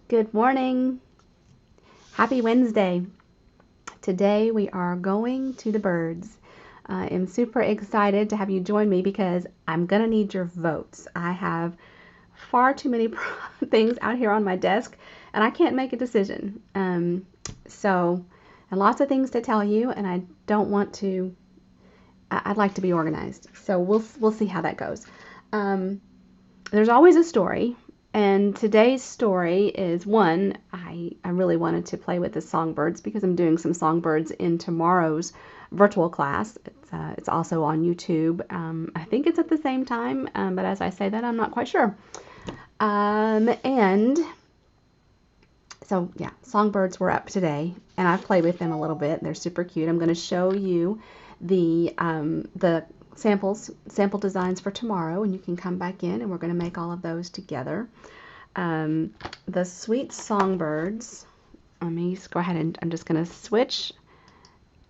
Good morning. Happy Wednesday. Today we are going to the birds. I am super excited to have you join me because I'm going to need your votes. I have far too many things out here on my desk and I can't make a decision. And lots of things to tell you, and I don't want to, I'd like to be organized. So we'll see how that goes. Um, there's always a story. And today's story is one, I really wanted to play with the songbirds because I'm doing some songbirds in tomorrow's virtual class. It's also on YouTube. I think it's at the same time, but as I say that, I'm not quite sure. And so yeah, songbirds were up today, and I've played with them a little bit. They're super cute. I'm going to show you the sample designs for tomorrow, and you can come back in, and we're going to make all of those together. The Sweet Songbirds. Let me go ahead and I'm just going to switch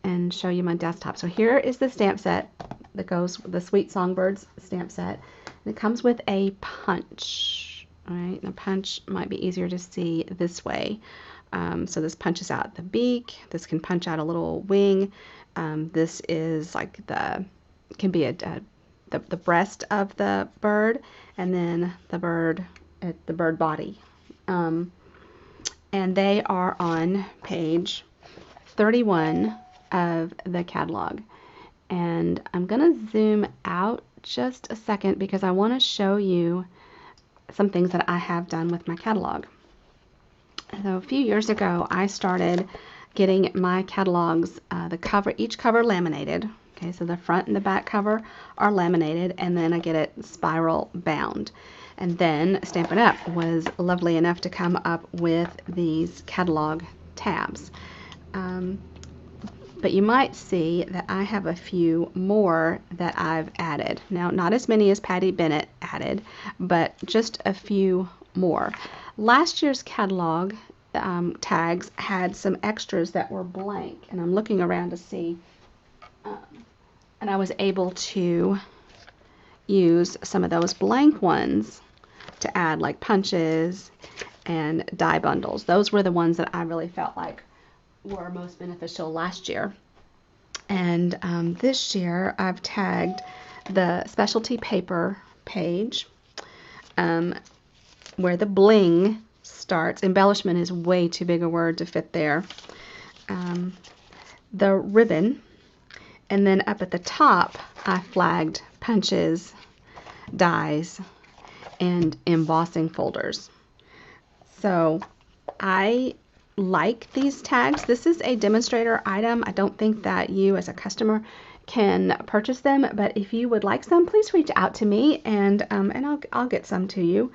and show you my desktop. So here is the stamp set that goes with the Sweet Songbirds stamp set. And it comes with a punch. All right, the punch might be easier to see this way. So this punches out the beak. This can punch out a little wing. This is like can be the breast of the bird, and then the bird body. And they are on page 31 of the catalog. And I'm going to zoom out just a second because I want to show you some things that I have done with my catalog. So a few years ago, I started getting my catalogs, each cover laminated. Okay, so the front and the back cover are laminated, and then I get it spiral bound. And then Stampin' Up! Was lovely enough to come up with these catalog tabs. But you might see that I have a few more that I've added. Now, not as many as Patty Bennett added, but just a few more. Last year's catalog tags had some extras that were blank, and I'm looking around to see, and I was able to use some of those blank ones to add like punches and die bundles. Those were the ones that I really felt like were most beneficial last year. And this year I've tagged the specialty paper page where the bling starts. Embellishment is way too big a word to fit there. The ribbon, and then up at the top I flagged punches, dies, and embossing folders. So I like these tags. This is a demonstrator item. I don't think that you as a customer can purchase them, but if you would like some, please reach out to me, and I'll get some to you.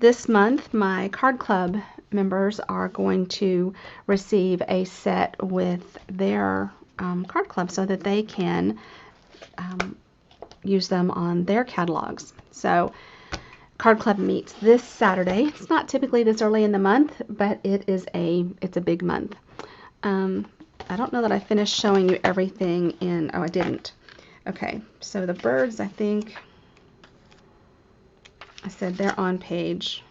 This month, my card club members are going to receive a set with their card club so that they can use them on their catalogs. So Card Club meets this Saturday. It's not typically this early in the month, but it's a big month. I don't know that I finished showing you everything in, oh, I didn't. Okay, so the birds, I think I said they're on page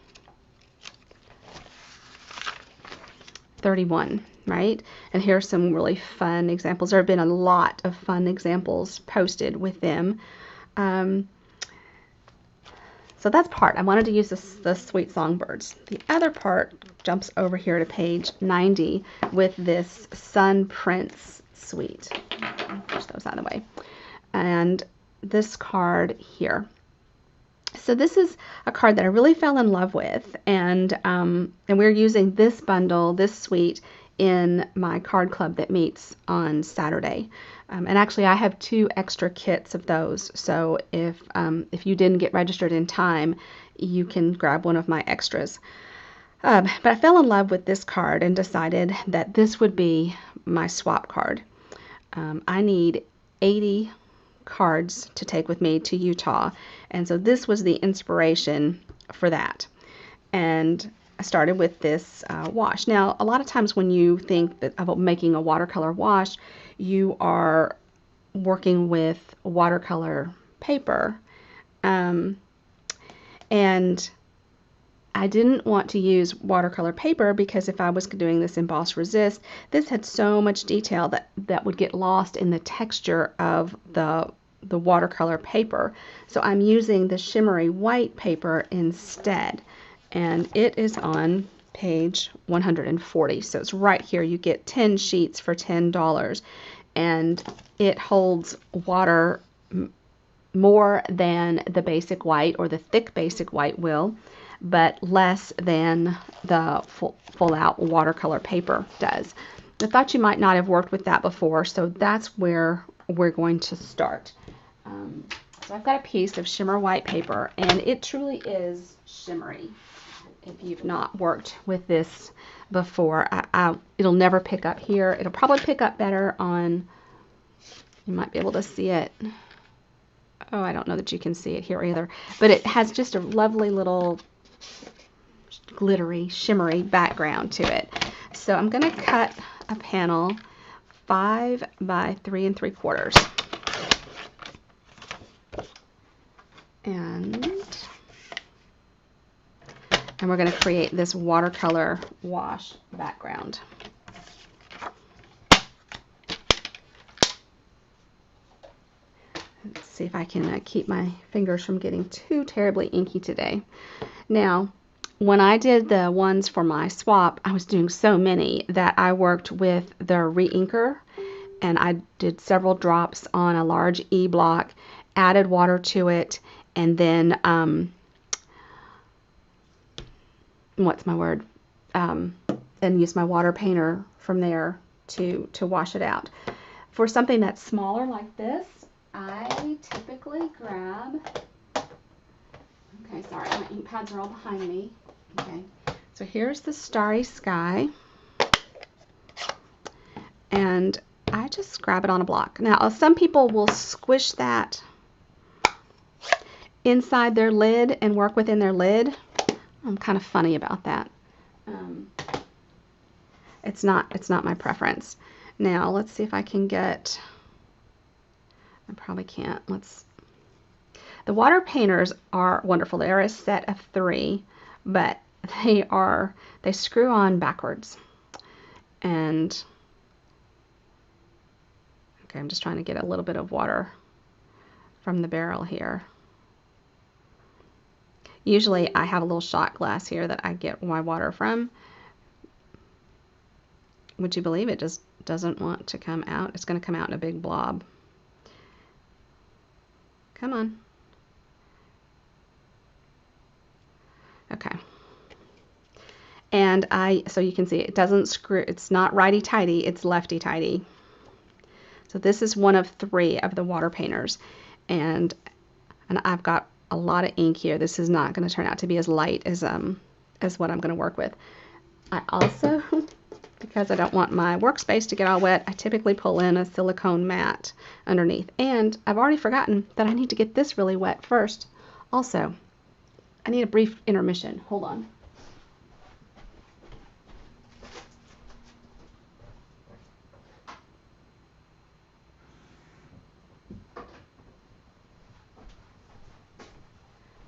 31, right? And here are some really fun examples. There have been a lot of fun examples posted with them. So that's part. I wanted to use the Sweet Songbirds. The other part jumps over here to page 90 with this Sun Prince suite. Push those out of the way. And this card here. So this is a card that I really fell in love with, and we're using this bundle, this suite, in my card club that meets on Saturday. And actually I have 2 extra kits of those, so if you didn't get registered in time, you can grab one of my extras. But I fell in love with this card and decided that this would be my swap card. I need 80 cards to take with me to Utah, and so this was the inspiration for that. And I started with this wash. Now, a lot of times when you think about making a watercolor wash, you are working with watercolor paper, and I didn't want to use watercolor paper because if I was doing this emboss resist, this had so much detail that would get lost in the texture of the watercolor paper. So I'm using the shimmery white paper instead, and it is on page 140. So it's right here. You get 10 sheets for $10, and it holds water more than the basic white or the thick basic white will, but less than the full out watercolor paper does. I thought you might not have worked with that before, so that's where we're going to start. So I've got a piece of shimmer white paper, and it truly is shimmery. If you've not worked with this before, it'll never pick up here. It'll probably pick up better on, you might be able to see it. Oh, I don't know that you can see it here either, but it has just a lovely little glittery, shimmery background to it. So I'm going to cut a panel 5 by 3 3/4. And we're going to create this watercolor wash background. Let's see if I can keep my fingers from getting too terribly inky today. Now, when I did the ones for my swap, I was doing so many that I worked with the re-inker, and I did several drops on a large E block, added water to it, and then and use my water painter from there to wash it out. For something that's smaller like this, I typically grab, okay, sorry, my ink pads are all behind me. Okay, so here's the starry sky, and I just grab it on a block. Now, some people will squish that inside their lid and work within their lid. I'm kind of funny about that. It's not my preference. Now, let's see if I can get, I probably can't. The water painters are wonderful. They are a set of 3, but they screw on backwards. And okay, I'm just trying to get a little bit of water from the barrel here. Usually I have a little shot glass here that I get my water from. Would you believe it just doesn't want to come out? It's going to come out in a big blob. Come on. Okay. And so you can see it doesn't screw, it's not righty-tighty, it's lefty-tighty. So this is one of 3 of the water painters. And I've got a lot of ink here. This is not going to turn out to be as light as what I'm going to work with. I also, because I don't want my workspace to get all wet, I typically pull in a silicone mat underneath. And I've already forgotten that I need to get this really wet first. Also, I need a brief intermission. Hold on.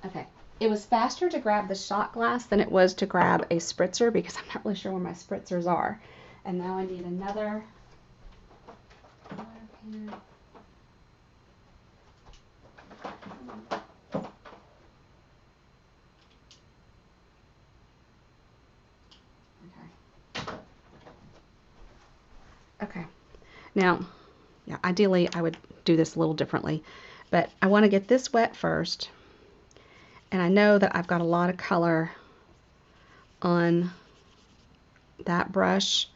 Okay, it was faster to grab the shot glass than it was to grab a spritzer because I'm not really sure where my spritzers are. And now I need another water painter. Okay, now, yeah, ideally I would do this a little differently, but I want to get this wet first. And I know that I've got a lot of color on that brush.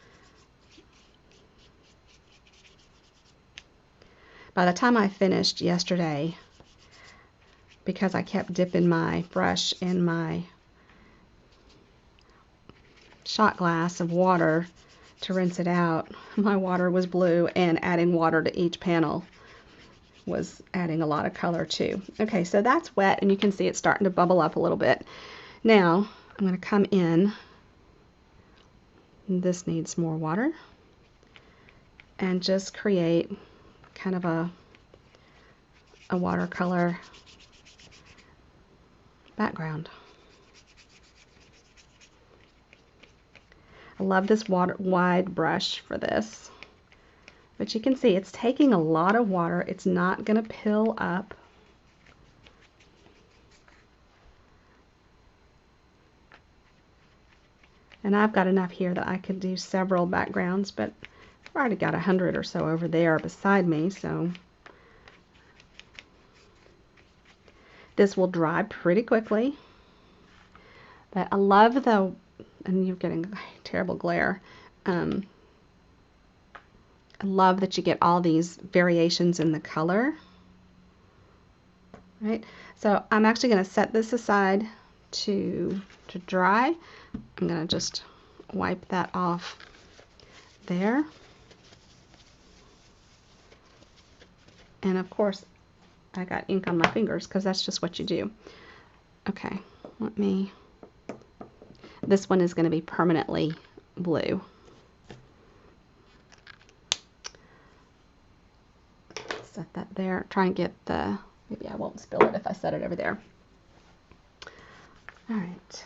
By the time I finished yesterday, because I kept dipping my brush in my shot glass of water to rinse it out, my water was blue, and adding water to each panel was adding a lot of color too. Okay, so that's wet, and you can see it's starting to bubble up a little bit. Now I'm going to come in, this needs more water, and just create kind of a watercolor background. I love this wide brush for this. But you can see it's taking a lot of water. It's not going to pill up. And I've got enough here that I could do several backgrounds, but I've already got 100 or so over there beside me, so this will dry pretty quickly. But I love the, and you're getting a terrible glare, I love that you get all these variations in the color. Right? So I'm actually going to set this aside to dry. I'm going to just wipe that off there. And of course, I got ink on my fingers because that's just what you do. Okay, this one is going to be permanently blue. Set that there. Try and get the, maybe I won't spill it if I set it over there. All right,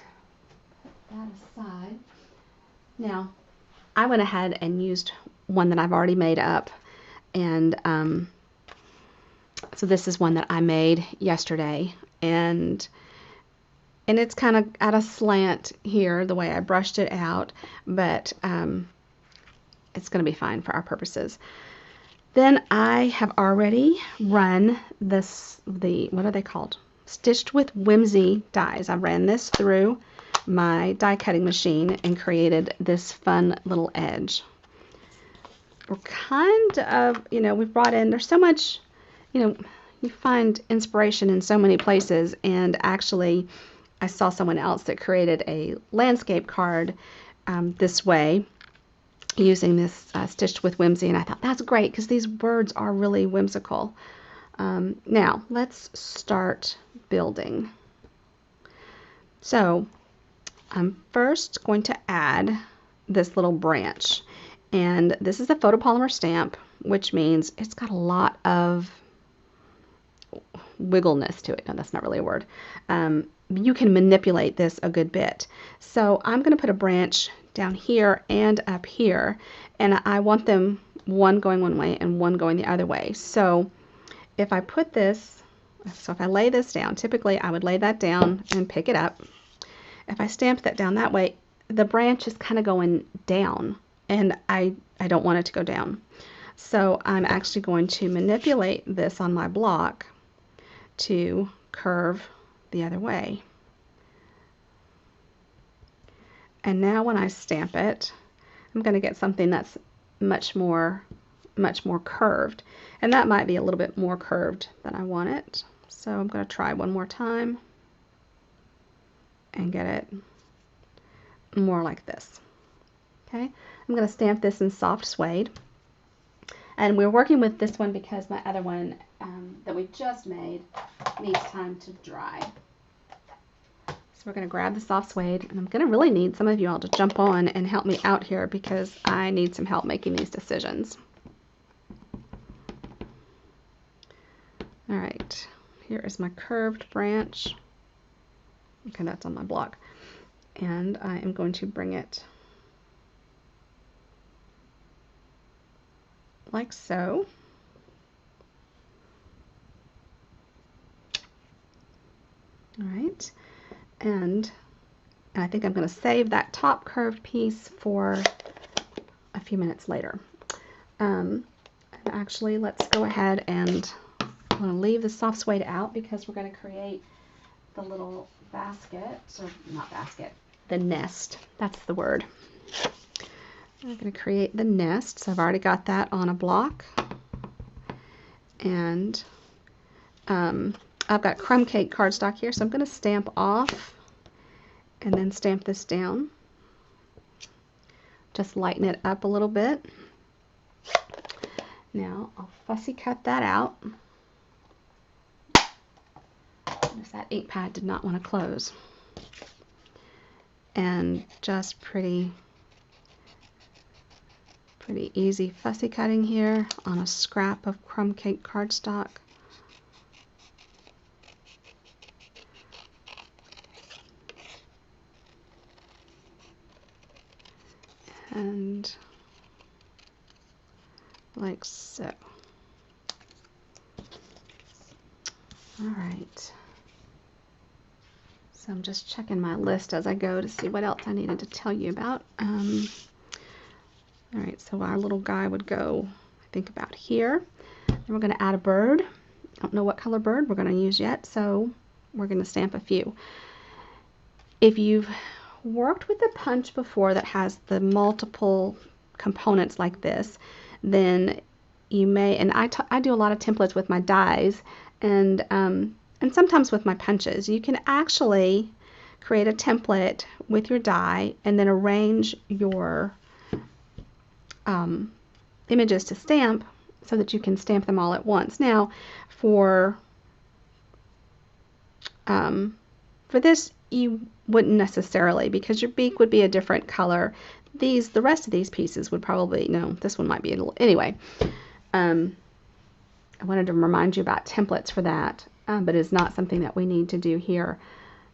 put that aside. Now, I went ahead and used one that I've already made up, and so this is one that I made yesterday, and it's kind of at a slant here, the way I brushed it out, but it's going to be fine for our purposes. Then I have already run what are they called? Stitched with Whimsy dies. I ran this through my die cutting machine and created this fun little edge. We're kind of, we've brought in, there's so much, you find inspiration in so many places, and actually I saw someone else that created a landscape card this way, using this Stitched with Whimsy, and I thought that's great because these words are really whimsical. Now let's start building. So I'm first going to add this little branch, and this is a photopolymer stamp, which means it's got a lot of wiggleness to it. No, that's not really a word. You can manipulate this a good bit. So I'm going to put a branch down here and up here, and I want them one going one way and one going the other way. So if I put this, if I lay this down, typically I would lay that down and pick it up. If I stamp that down that way, the branch is kind of going down, and I don't want it to go down. So I'm actually going to manipulate this on my block to curve the other way. And now when I stamp it, I'm going to get something that's much more curved. And that might be a little bit more curved than I want it. So I'm going to try one more time and get it more like this. Okay, I'm going to stamp this in soft suede. And we're working with this one because my other one that we just made needs time to dry. So we're going to grab the soft suede, and I'm going to really need some of you all to jump on and help me out here because I need some help making these decisions. All right, here is my curved branch. Okay, that's on my block. And I am going to bring it like so. All right, and I think I'm going to save that top curved piece for a few minutes later. And actually, let's go ahead and I'm going to leave the soft suede out because we're going to create the little basket, or not basket, the nest. That's the word. I'm going to create the nest. So I've already got that on a block, and I've got crumb cake cardstock here, so I'm going to stamp off and then stamp this down. Just lighten it up a little bit. Now I'll fussy cut that out. Notice that ink pad did not want to close. And just pretty easy fussy cutting here on a scrap of crumb cake cardstock. And like so. All right. So I'm just checking my list as I go to see what else I needed to tell you about. All right, so our little guy would go, I think, about here. And we're going to add a bird. I don't know what color bird we're going to use yet, so we're going to stamp a few. If you've worked with a punch before that has the multiple components like this, then you may, and I do a lot of templates with my dies, and sometimes with my punches. You can actually create a template with your die and then arrange your images to stamp so that you can stamp them all at once. Now, for this, you wouldn't necessarily, because your beak would be a different color. The rest of these pieces would probably, no, this one might be a little, anyway. I wanted to remind you about templates for that, but it's not something that we need to do here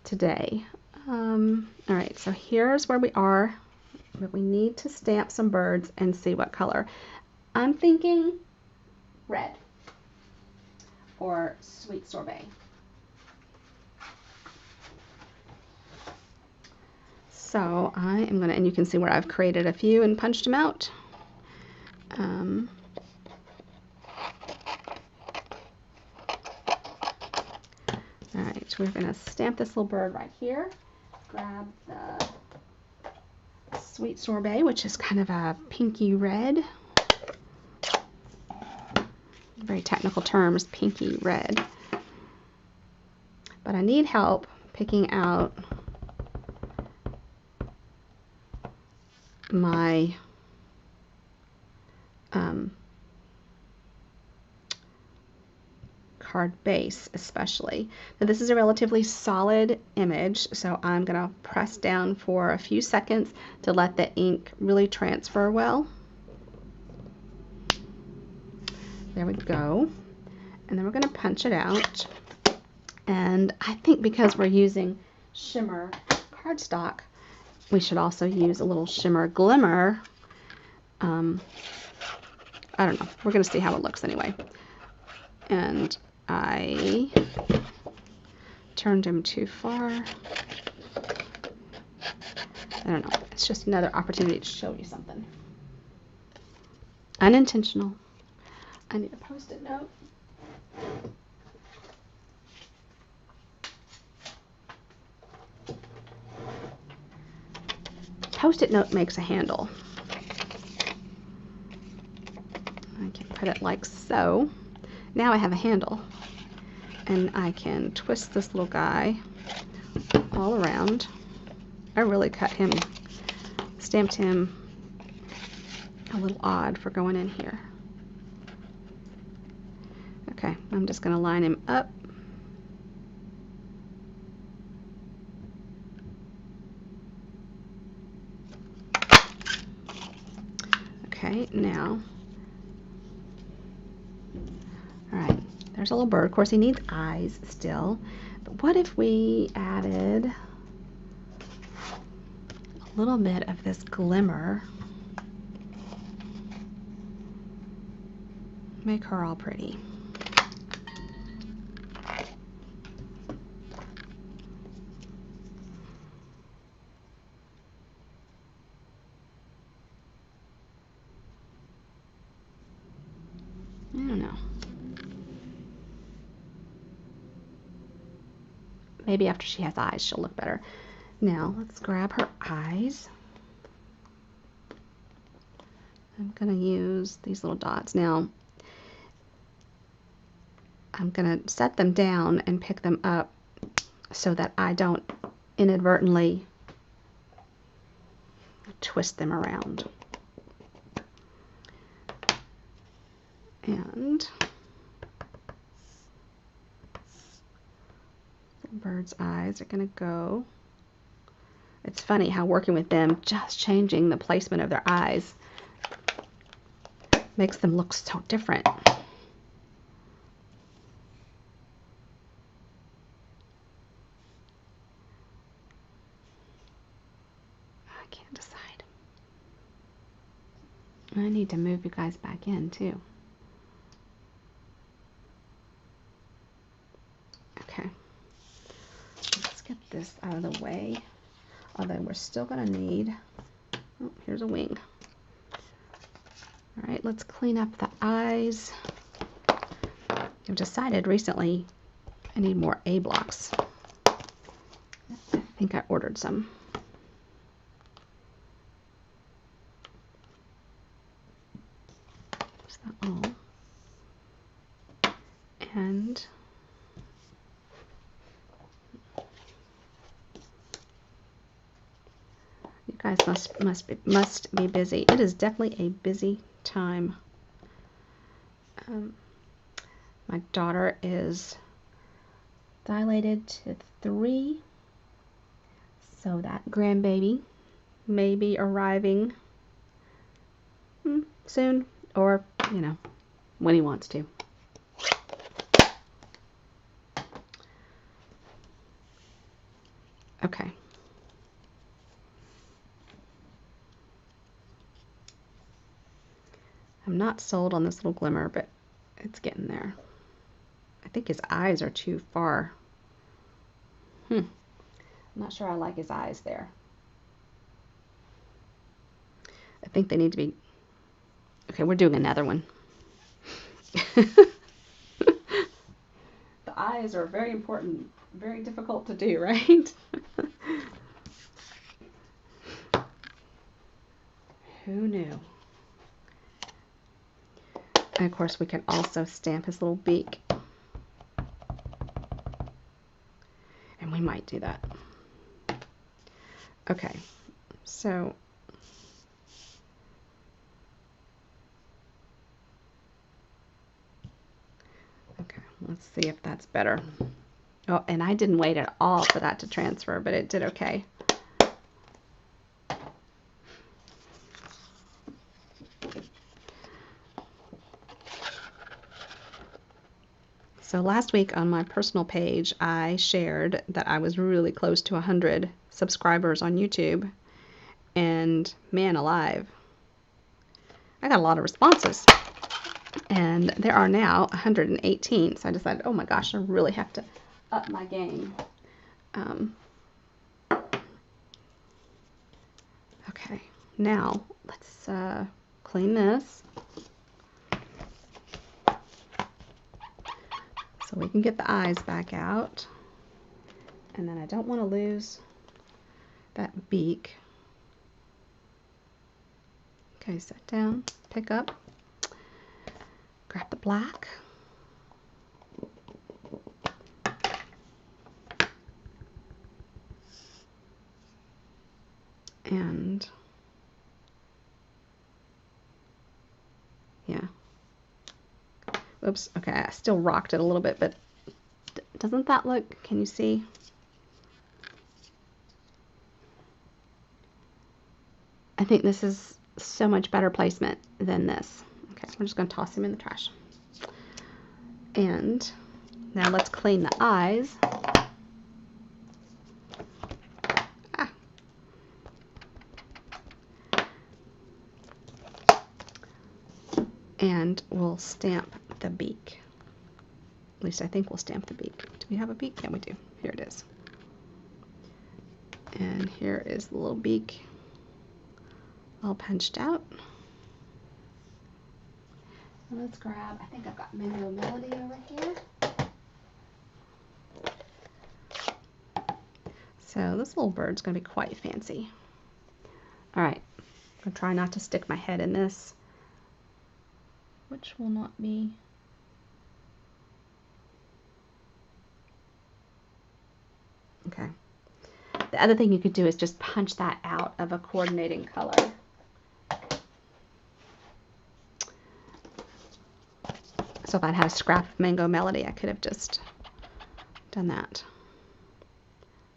today. All right, so here's where we are, but we need to stamp some birds and see what color. I'm thinking red or sweet sorbet. So I am going to, and you can see where I've created a few and punched them out. All right, we're going to stamp this little bird right here. Grab the Sweet Sorbet, which is kind of a pinky red. Very technical terms, pinky red. But I need help picking out my card base, especially. Now this is a relatively solid image, so I'm going to press down for a few seconds to let the ink really transfer well. There we go. And then we're going to punch it out. And I think because we're using shimmer cardstock, we should also use a little shimmer glimmer. I don't know. We're going to see how it looks anyway. And I turned him too far. I don't know. It's just another opportunity to show you something. Unintentional. I need a Post-it note. Post-it note makes a handle. I can put it like so. Now I have a handle. And I can twist this little guy all around. I really cut him, stamped him a little odd for going in here. Okay, I'm just going to line him up. Okay, now, all right, there's a little bird. Of course, he needs eyes still. But what if we added a little bit of this glimmer? Make her all pretty. I don't know. Maybe after she has eyes, she'll look better. Now, let's grab her eyes. I'm going to use these little dots. Now, I'm going to set them down and pick them up so that I don't inadvertently twist them around. And the bird's eyes are going to go. It's funny how working with them, just changing the placement of their eyes makes them look so different. I can't decide. I need to move you guys back in too. Okay. Let's get this out of the way. Although we're still going to need, oh, here's a wing. All right, let's clean up the eyes. I've decided recently I need more A blocks. I think I ordered some. Is that all? And you guys must be busy. It is definitely a busy time. My daughter is dilated to 3, so that grandbaby may be arriving soon, or you know, when he wants to. Okay. I'm not sold on this little glimmer, but it's getting there. I think his eyes are too far. I'm not sure I like his eyes there. I think they need to be... Okay, we're doing another one. The eyes are very important, very difficult to do, right? Who knew? And of course, we can also stamp his little beak. And we might do that. Okay, so okay, let's see if that's better. Oh, and I didn't wait at all for that to transfer, but it did okay. So last week on my personal page, I shared that I was really close to 100 subscribers on YouTube. And man alive, I got a lot of responses. And there are now 118. So I decided, oh my gosh, I really have to up my game. Okay, now let's clean this. So we can get the eyes back out. And then I don't want to lose that beak. Okay, set down, pick up, grab the black. And yeah. Oops, okay, I still rocked it a little bit, but doesn't that look, can you see? I think this is so much better placement than this. Okay, we're just going to toss him in the trash. And now let's clean the eyes. Ah. And we'll stamp the beak. At least I think we'll stamp the beak. Do we have a beak? Yeah, we do. Here it is. And here is the little beak all punched out. Let's grab, I think I've got Mango Melody over here. So this little bird's going to be quite fancy. All right, I'm going to try not to stick my head in this, which will not be... Okay. The other thing you could do is just punch that out of a coordinating color. So if I'd had a scrap of Mango Melody, I could have just done that.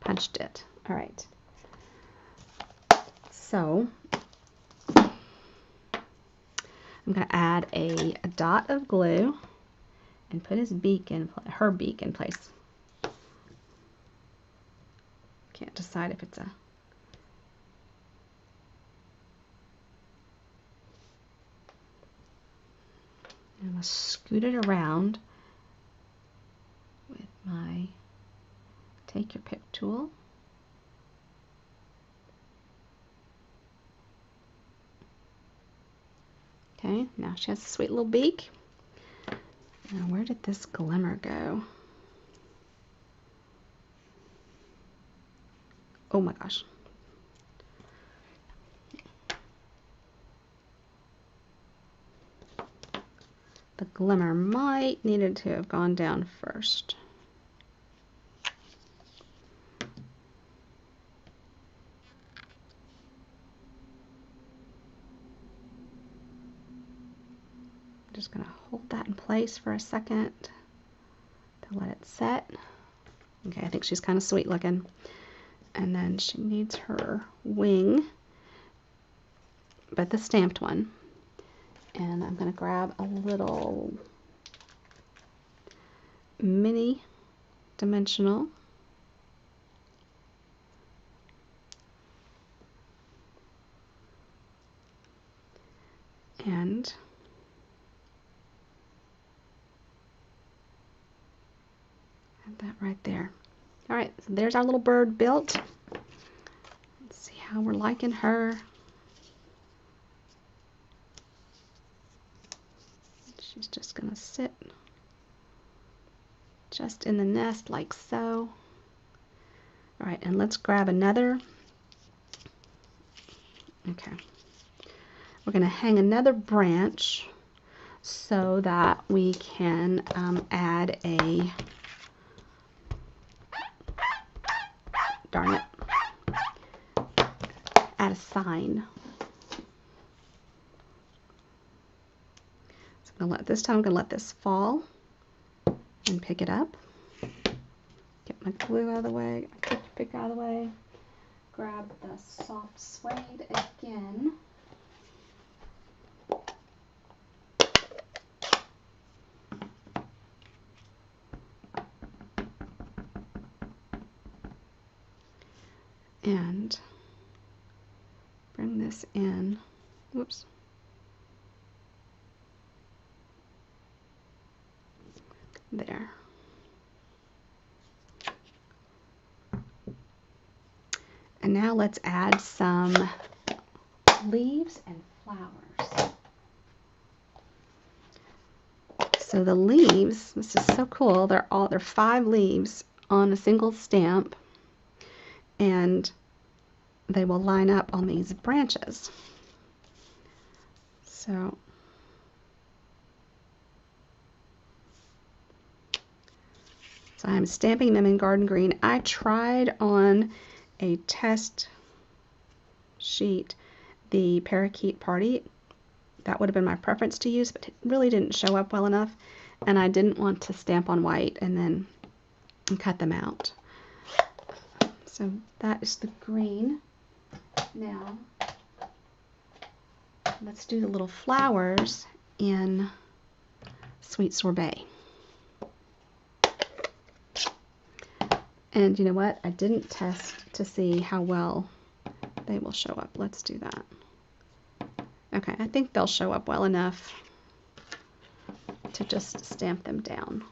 Punched it. All right. So I'm going to add a dot of glue and put his beak in, her beak in place. Can't decide if it's a... I'm going to scoot it around with my take your pick tool. Okay, now she has a sweet little beak. Now where did this glimmer go? Oh my gosh. The glimmer might needed to have gone down first. I'm just going to hold that in place for a second to let it set. Okay, I think she's kind of sweet looking. And then she needs her wing, but the stamped one. And I'm going to grab a little mini dimensional. And add that right there. All right, so there's our little bird built. Let's see how we're liking her. She's just gonna sit just in the nest like so. All right, and let's grab another. Okay. We're gonna hang another branch so that we can add a, darn it, add a sign. So I'm gonna let, this time I'm gonna let this fall and pick it up. Get my glue out of the way, get my pick out of the way. Grab the soft suede again. And bring this in. Whoops. There. And now let's add some leaves and flowers. So the leaves, this is so cool. They're 5 leaves on a single stamp, and they will line up on these branches. So I'm stamping them in garden green. I tried on a test sheet the Parakeet Party. That would have been my preference to use, but it really didn't show up well enough, and I didn't want to stamp on white and then cut them out. So that is the green. Now let's do the little flowers in Sweet Sorbet. And you know what? I didn't test to see how well they will show up. Let's do that. Okay, I think they'll show up well enough to just stamp them down.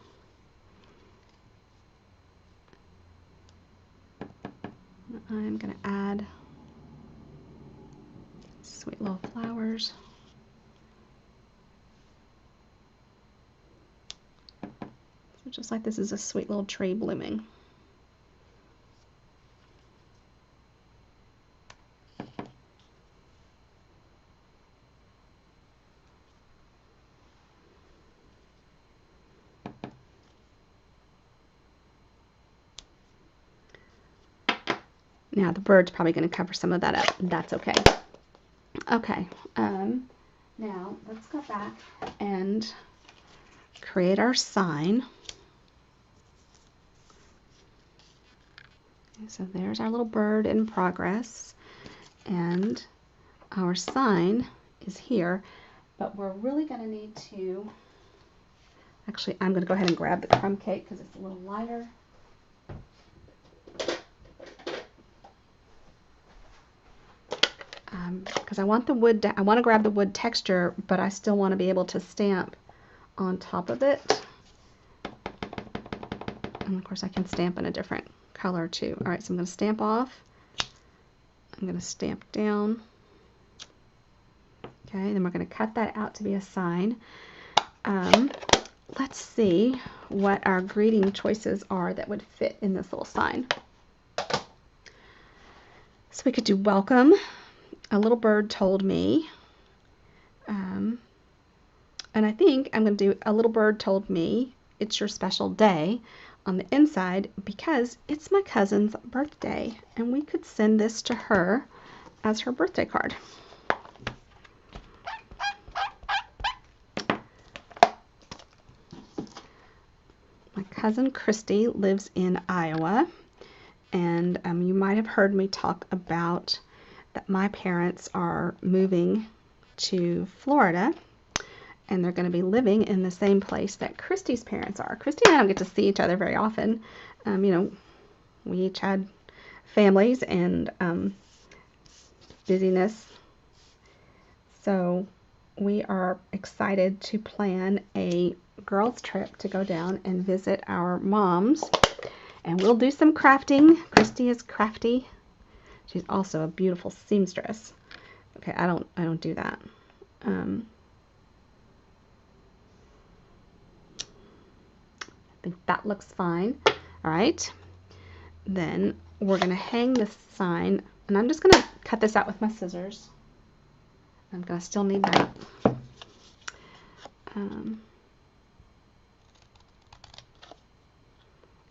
I'm going to add sweet little flowers. So just like this is a sweet little tree blooming. Now the bird's probably going to cover some of that up. That's okay. Okay, now let's go back and create our sign. So there's our little bird in progress, and our sign is here, but we're really going to need to, actually I'm going to go ahead and grab the crumb cake because it's a little lighter. Because I want the wood, I want to grab the wood texture, but I still want to be able to stamp on top of it. And of course I can stamp in a different color too. All right, so I'm going to stamp off. I'm going to stamp down. Okay, then we're going to cut that out to be a sign. Let's see what our greeting choices are that would fit in this little sign. So we could do welcome. A little bird told me. And I think I'm going to do a little bird told me it's your special day on the inside because it's my cousin's birthday. And we could send this to her as her birthday card. My cousin Christy lives in Iowa, and you might have heard me talk about that my parents are moving to Florida, and they're going to be living in the same place that Christy's parents are. Christy and I don't get to see each other very often. You know, we each had families and busyness, so we are excited to plan a girls trip to go down and visit our moms, and we'll do some crafting. Christy is crafty. She's also a beautiful seamstress. Okay, I don't do that. I think that looks fine. All right, then we're gonna hang this sign, and I'm just gonna cut this out with my scissors. I'm gonna still need that.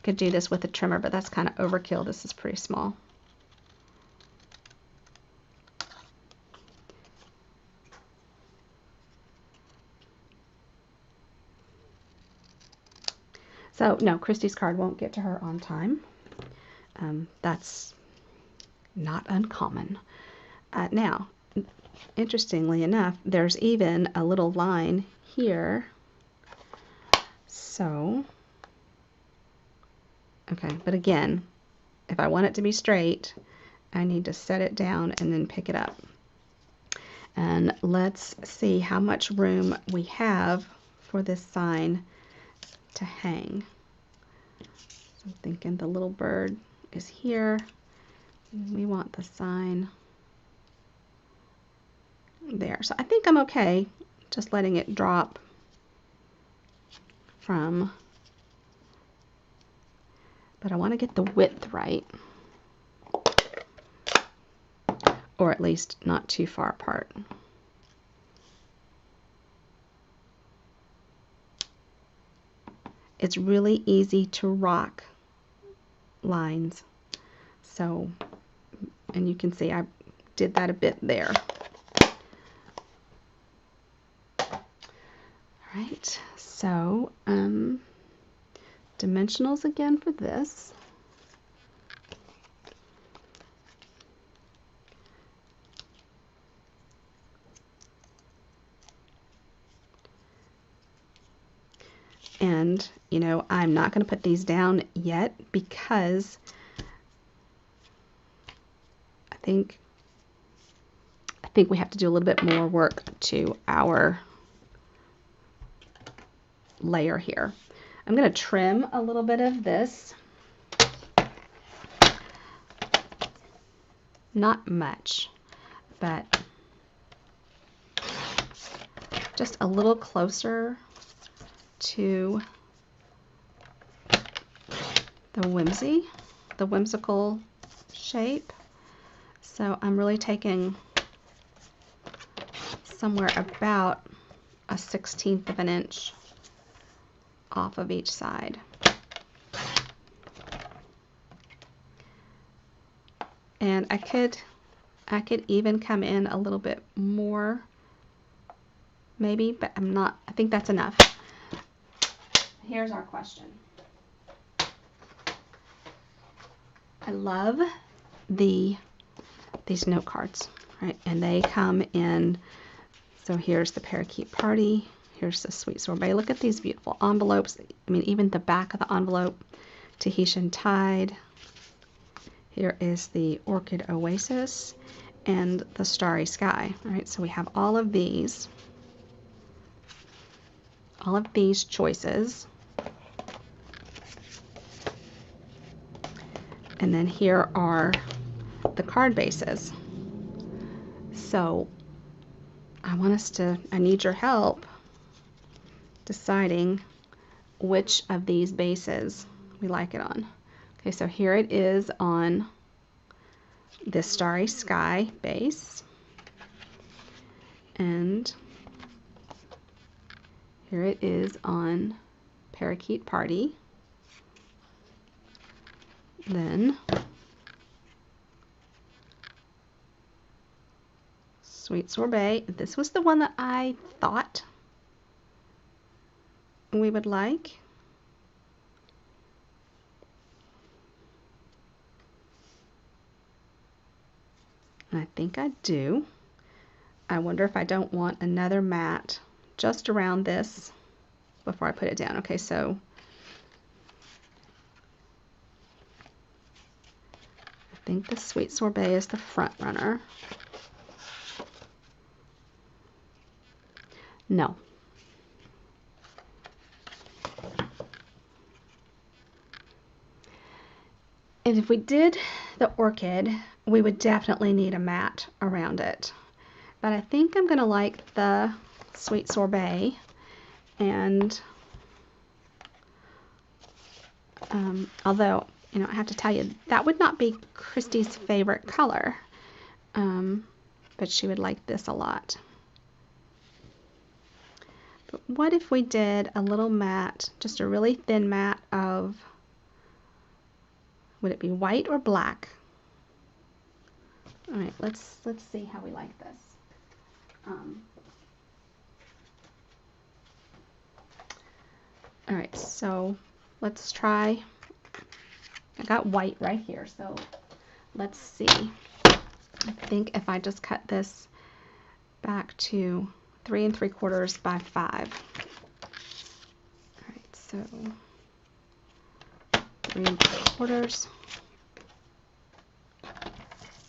Could do this with a trimmer, but that's kind of overkill. This is pretty small. So no, Christy's card won't get to her on time. That's not uncommon. Now, interestingly enough, there's even a little line here. So, okay, but again, if I want it to be straight, I need to set it down and then pick it up. And let's see how much room we have for this sign to hang. So I'm thinking the little bird is here. We want the sign there. So I think I'm okay just letting it drop from, but I want to get the width right, or at least not too far apart. It's really easy to rock lines. So, and you can see I did that a bit there. All right, so dimensionals again for this. And, you know, I'm not going to put these down yet because I think we have to do a little bit more work to our layer here. I'm going to trim a little bit of this. Not much, but just a little closer to the whimsical shape. So I'm really taking somewhere about a 1/16 of an inch off of each side. And I could even come in a little bit more maybe, but I'm not. I think that's enough. Here's our question. I love these note cards, right? And they come in, so here's the Parakeet Party, here's the Sweet Sorbet. Look at these beautiful envelopes. I mean, even the back of the envelope, Tahitian Tide. Here is the Orchid Oasis and the Starry Sky, right? So we have all of these. all of these choices. And then here are the card bases. So I need your help deciding which of these bases we like it on. Okay, so here it is on this Starry Sky base. And here it is on Parakeet Party. Then Sweet Sorbet. This was the one that I thought we would like. And I think I do. I wonder if I don't want another mat just around this before I put it down. Okay, so I think the Sweet Sorbet is the front runner. No. And if we did the orchid, we would definitely need a mat around it. But I think I'm going to like the Sweet Sorbet. And although, you know, I have to tell you, that would not be Christy's favorite color. But she would like this a lot. But what if we did a little mat, just a really thin mat of, would it be white or black? All right, let's see how we like this. All right, so let's try. I got white right here, so let's see. I think if I just cut this back to 3 3/4 by 5. All right, so 3 3/4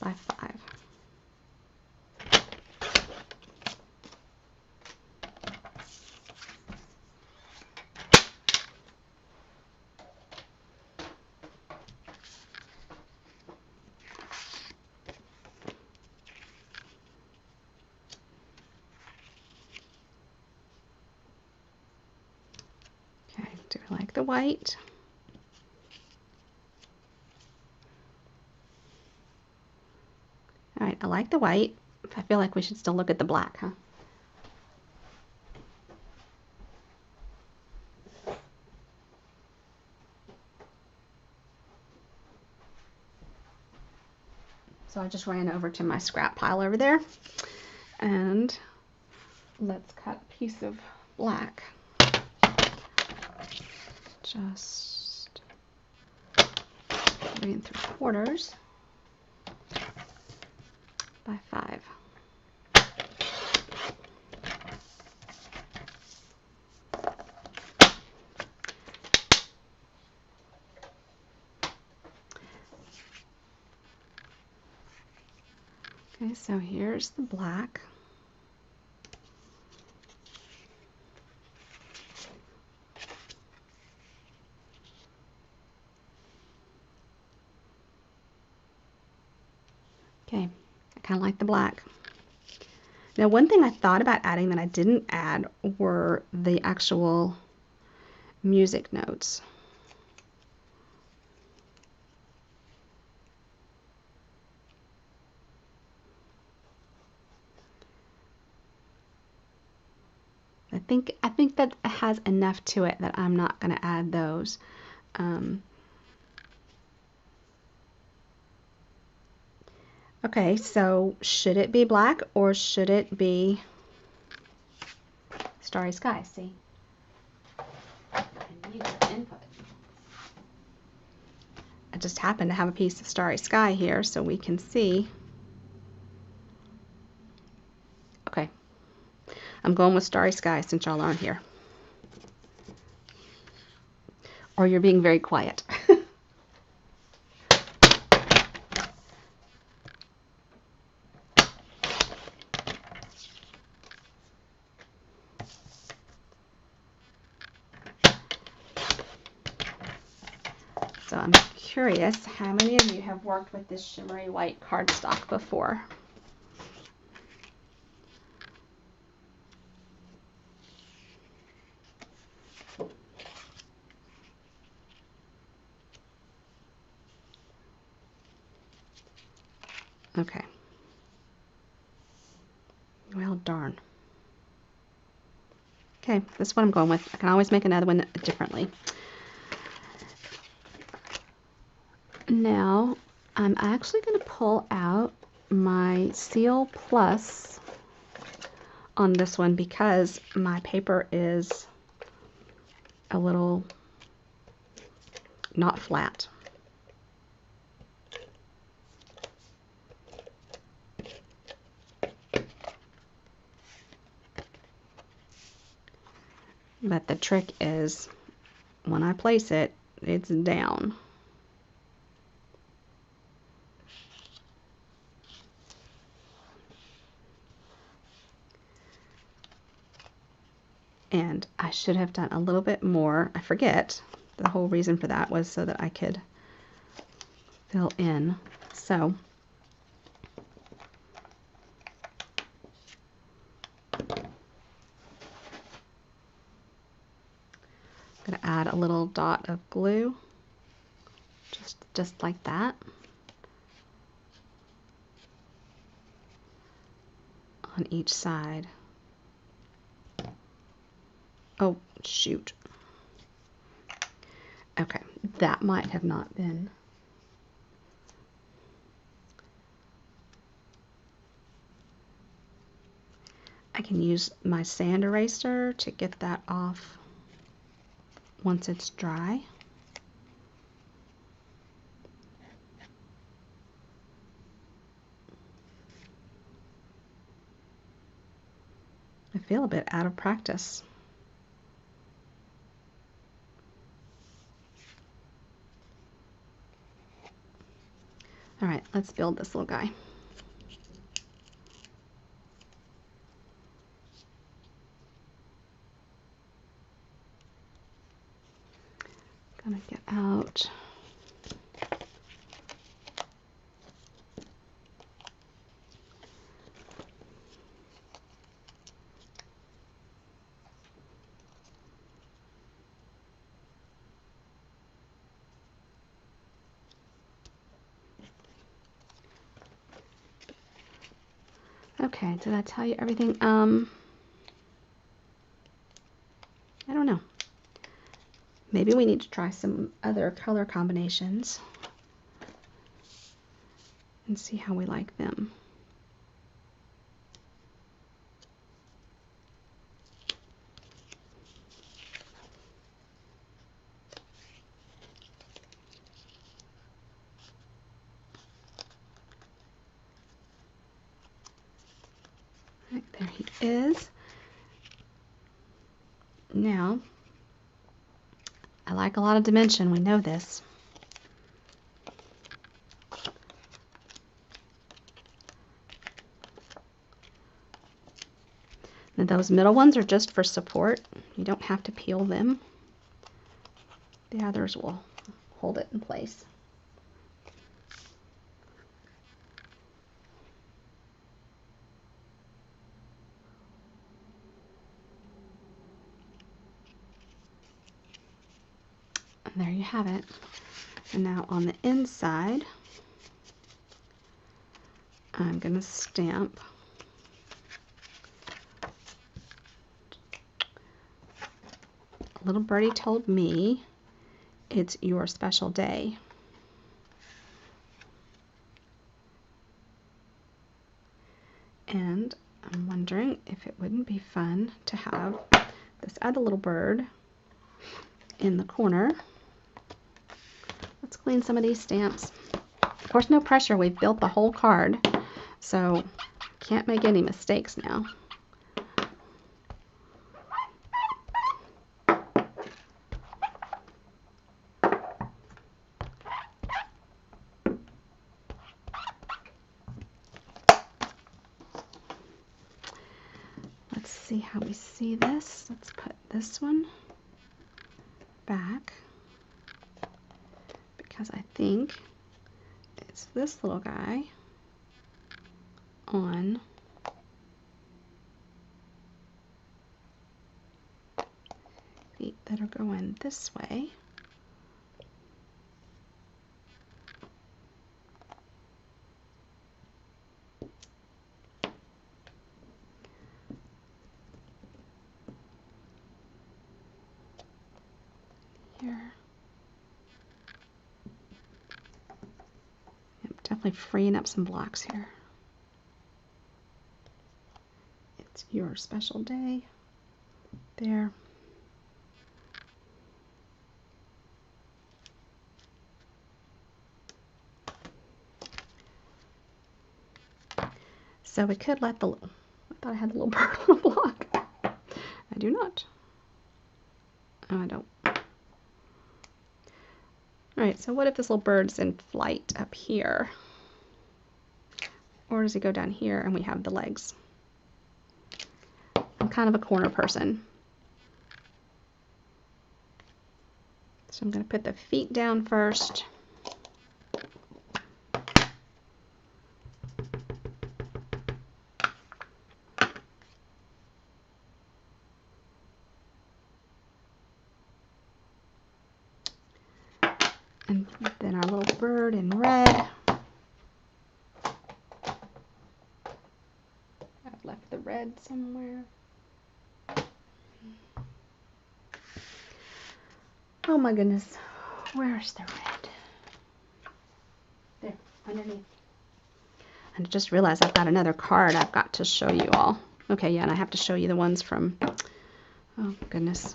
by 5. Okay, do I like the white? All right, I like the white. I feel like we should still look at the black, huh? So I just ran over to my scrap pile over there, and let's cut a piece of black. Just 3 3/4 by 5. Okay, so here's the black. Okay, I kind of like the black. Now, one thing I thought about adding that I didn't add were the actual music notes. I think that has enough to it that I'm not going to add those. Okay, so should it be black or should it be Starry Sky? See, I need your input. I just happen to have a piece of Starry Sky here so we can see. Okay, I'm going with Starry Sky since y'all aren't here. Or you're being very quiet. I'm curious, how many of you have worked with this shimmery white cardstock before? Okay. Well, darn. Okay, this is what I'm going with. I can always make another one differently. Now, I'm actually going to pull out my Seal Plus on this one because my paper is a little not flat. But the trick is when I place it, it's down. And I should have done a little bit more. I forget. The whole reason for that was so that I could fill in. So I'm going to add a little dot of glue, just like that, on each side. Oh, shoot. Okay, that might have not been. I can use my sand eraser to get that off once it's dry. I feel a bit out of practice. All right, let's build this little guy. Gonna get out Okay, did I tell you everything? I don't know. Maybe we need to try some other color combinations and see how we like them. Right, there he is. Now, I like a lot of dimension, we know this. And those middle ones are just for support. You don't have to peel them. The others will hold it in place. And there you have it. And now on the inside, I'm going to stamp a little birdie told me it's your special day. And I'm wondering if it wouldn't be fun to have this other little bird in the corner. Let's clean some of these stamps. Of course, no pressure. We've built the whole card, so can't make any mistakes now. Let's see how we see this. Let's put this one back, because I think it's this little guy on feet that are going this way. Here. Yep, definitely freeing up some blocks here. It's your special day. There. So we could let the, I thought I had the little bird on the block. I do not. Oh, I don't. Alright, so what if this little bird's in flight up here? Or does he go down here and we have the legs? I'm kind of a corner person. So I'm going to put the feet down first. And then our little bird in red. I've left the red somewhere. Oh my goodness. Where's the red? There, underneath. And I just realized I've got another card I've got to show you all. Okay, yeah, and I have to show you the ones from, oh goodness.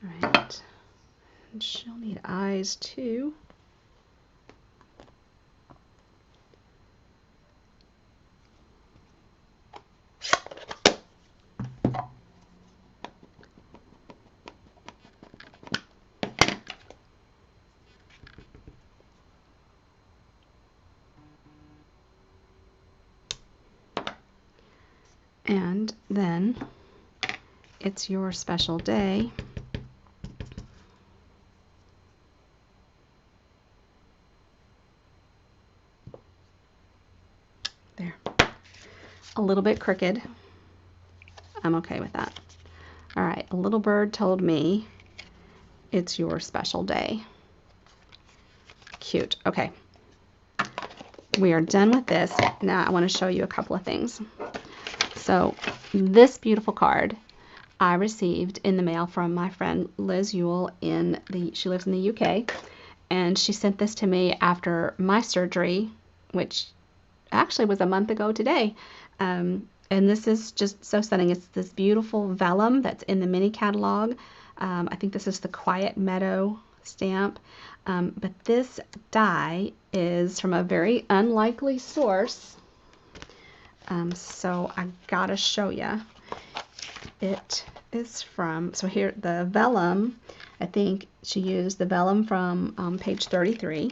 Alright, and she'll need eyes too. And then it's your special day. There. A little bit crooked. I'm okay with that. All right, a little bird told me it's your special day. Cute. Okay. We are done with this. Now I want to show you a couple of things. So this beautiful card I received in the mail from my friend Liz Ewell she lives in the UK, and she sent this to me after my surgery, which actually was a month ago today. And this is just so stunning. It's this beautiful vellum that's in the mini catalog. I think this is the Quiet Meadow stamp. But this die is from a very unlikely source. So I gotta show you. It is from, so here, the vellum, I think she used the vellum from page 33.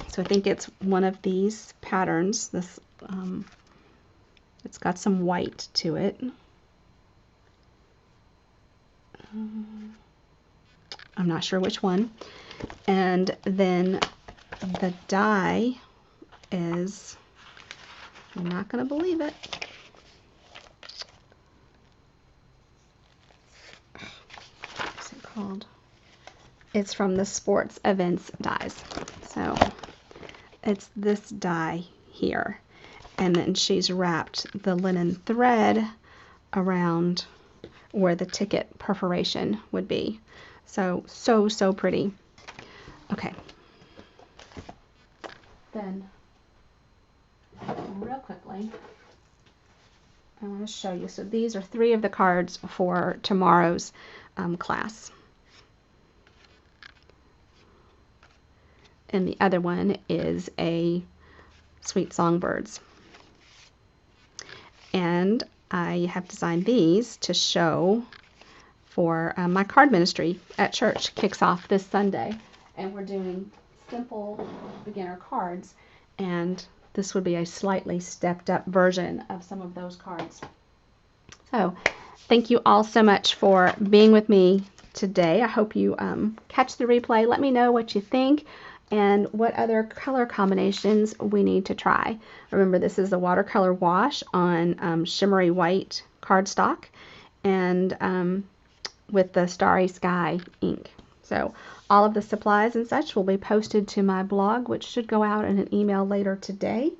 So I think it's one of these patterns. This, it's got some white to it. I'm not sure which one. And then the die is, you're not going to believe it. What's it called? It's from the Sports Events dies. So it's this die here. And then she's wrapped the linen thread around where the ticket perforation would be. So, so pretty. Okay. Then, real quickly, I want to show you. So these are 3 of the cards for tomorrow's class. And the other one is a Sweet Songbirds. And I have designed these to show for my card ministry at church. Kicks off this Sunday, and we're doing simple beginner cards, and this would be a slightly stepped up version of some of those cards. So thank you all so much for being with me today. I hope you catch the replay. Let me know what you think and what other color combinations we need to try. Remember, this is a watercolor wash on shimmery white cardstock and with the Starry Sky ink. So all of the supplies and such will be posted to my blog, which should go out in an email later today,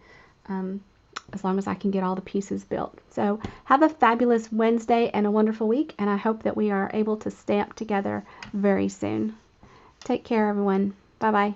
as long as I can get all the pieces built. So have a fabulous Wednesday and a wonderful week, and I hope that we are able to stamp together very soon. Take care, everyone. Bye-bye.